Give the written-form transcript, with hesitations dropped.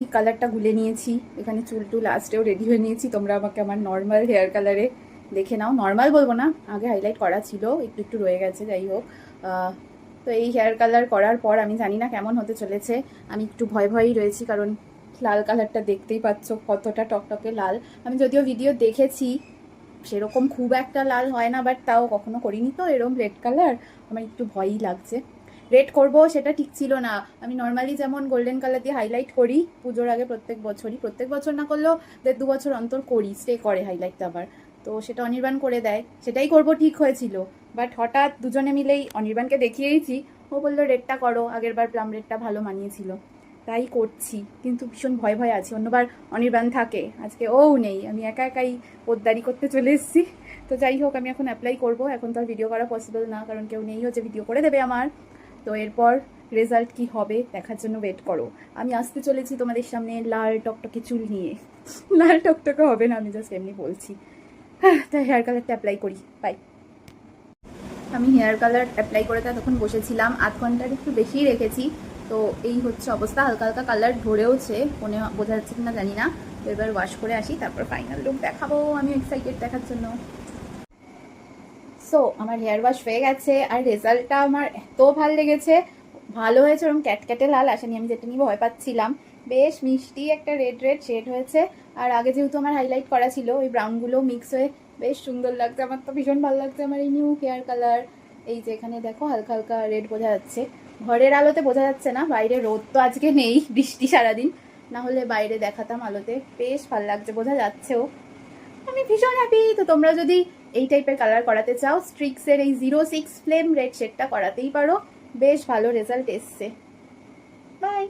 কালারটা গুলে নিয়েছি, এখানে চুল টুল লাস্টেও রেডি হয়ে নিয়েছি। তোমরা আমাকে আমার নর্মাল হেয়ার কালারে দেখে নাও, নর্মাল বলবো না, আগে হাইলাইট করা ছিল, একটু একটু রয়ে গেছে, যাই হোক। তো এই হেয়ার কালার করার পর আমি জানি না কেমন হতে চলেছে। আমি একটু ভয় ভয়ই রয়েছি, কারণ লাল কালারটা দেখতেই পাচ্ছ কতটা টকটকে লাল। আমি যদিও ভিডিও দেখেছি, সেরকম খুব একটা লাল হয় না, বাট তাও কখনো করিনি তো এরকম রেড কালার, আমার একটু ভয়ই লাগছে। রেড করব সেটা ঠিক ছিল না। আমি নর্মালি যেমন গোল্ডেন কালার দিয়ে হাইলাইট করি পুজোর আগে প্রত্যেক বছরই, প্রত্যেক বছর না করলেও 1.5-2 বছর অন্তর করি, স্টে করে হাইলাইটটা আবার। তো সেটা অনির্বাণ করে দেয়, সেটাই করব ঠিক হয়েছিল। বাট হঠাৎ দুজনে মিলেই, অনির্বাণকে দেখিয়েইছি, ও বললো রেডটা করো, আগের বার প্লাম রেডটা ভালো মানিয়েছিল, তাই করছি। কিন্তু ভীষণ ভয় ভয় আছি, অন্যবার অনির্বাণ থাকে, আজকে ও নেই, আমি একা একাই পোদ্দারি করতে চলে এসেছি। তো যাই হোক, আমি এখন অ্যাপ্লাই করব। এখন তো আর ভিডিও করা পসিবল না, কারণ কেউ নেই হচ্ছে ভিডিও করে দেবে আমার। তো এরপর রেজাল্ট কি হবে দেখার জন্য ওয়েট করো। আমি আসতে চলেছি তোমাদের সামনে লাল টকটকে চুল নিয়ে। লাল টকটকে হবে না, আমি জাস্ট এমনি বলছি। হ্যাঁ, তাই হেয়ার কালারটা অ্যাপ্লাই করি, বাই। আমি হেয়ার কালার অ্যাপ্লাই করে তখন বসেছিলাম, 8 ঘন্টার একটু বেশিই রেখেছি। তো এই হচ্ছে অবস্থা, হালকা হালকা কালার ধরেওছে, ফোনে বোঝা যাচ্ছে কিনা জানি না। তো এবার ওয়াশ করে আসি, তারপর ফাইনাল লুক দেখাবো। আমি এক্সাইটেড দেখার জন্য। সো আমার হেয়ার ওয়াশ হয়ে গেছে, আর রেজাল্টটা আমার এত ভালো লেগেছে। ভালো হয়েছে, ওরকম ক্যাটক্যাটে লাল আসেনি, আমি যেটা নিয়ে ভয় পাচ্ছিলাম। বেশ মিষ্টি একটা রেড রেড শেড হয়েছে। আর আগে যেহেতু আমার হাইলাইট করা ছিল, ওই ব্রাউনগুলো মিক্স হয়ে বেশ সুন্দর লাগছে। আমার তো ভীষণ ভালো লাগছে আমার এই নিউ হেয়ার কালার। এই যে এখানে দেখো হালকা হালকা রেড বোঝা যাচ্ছে, ঘরের আলোতে বোঝা যাচ্ছে না, বাইরে রোদ তো আজকে নেই, বৃষ্টি সারাদিন, না হলে বাইরে দেখাতাম আলোতে। বেশ ভালো লাগছে, বোঝা যাচ্ছেও। আমি ভীষণ হ্যাপি। তো তোমরা যদি এই টাইপের কালার করাতে চাও, স্ট্রিক্সের এই 06 ফ্লেম রেড শেডটা করাতেই পারো, বেশ ভালো রেজাল্ট এসছে। বাই।